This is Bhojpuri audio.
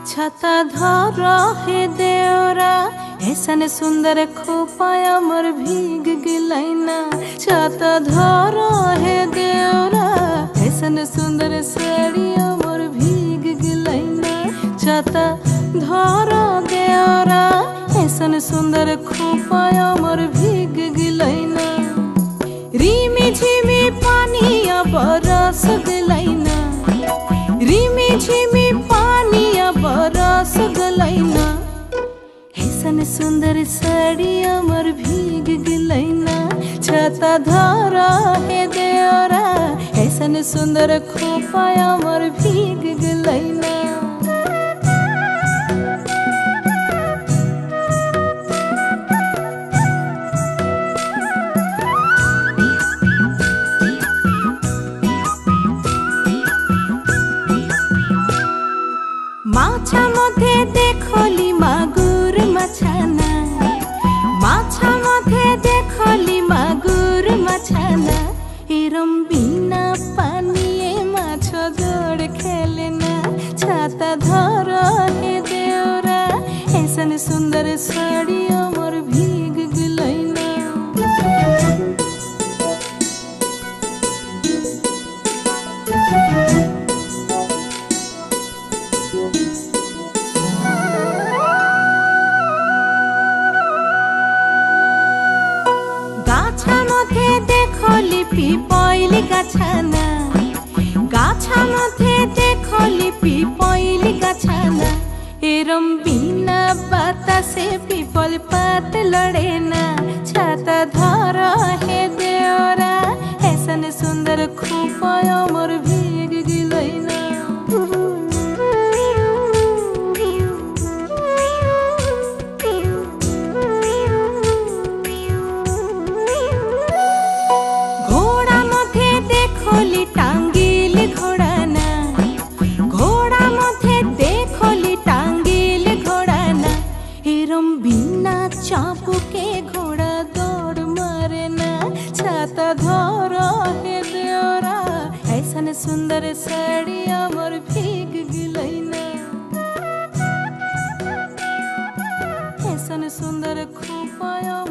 छाता धर हे देवरा ऐसन सुंदर खोपाया मोर भीग गिलैना। छाता धर हे देवरा ऐसन सुंदर साड़िया मोर भीग गिलैना। छाता धर देवरा ऐसन सुंदर खोपाया मोर भीग गिलैना। रिमी झिमी पानिया बरस गिलैना। रिमी झिमी पानिया बरस गलैना। ऐसन सुंदर साड़िया मोर भीग गिलैना। छाता धर हे देवरा ऐसन सुंदर खोपाया मोर भीग गिलैना। माछा मधे देखली मागुर माछाना। माछा मधे देखली मागुर माछाना। एरम बिना पानिए माछ जोड़ खेलना। छाता धर हे देवरा ऐसन सुंदर साड़िया मोर भीग गिलैना। गाछा मधे देखली पिपैली गाछाना। गाछा मधे देखली पिपैली गाछाना। एरम बिना बातासे पिपल पात लड़ेना। छाता धर हे देवरा ऐसन सुंदर खोपाया मोर भीग गिलैना। घोड़ा मधे देखली टांगिल घोड़ाना। घोड़ा मधे देखली टांगिल घोड़ाना। एरम बिना चाबुके घोड़ा दौड़ मारेना। छाता धर हे देवरा ऐसन सुंदर साड़िया मोर भीग गिलैना। ऐसन सुंदर खोपाया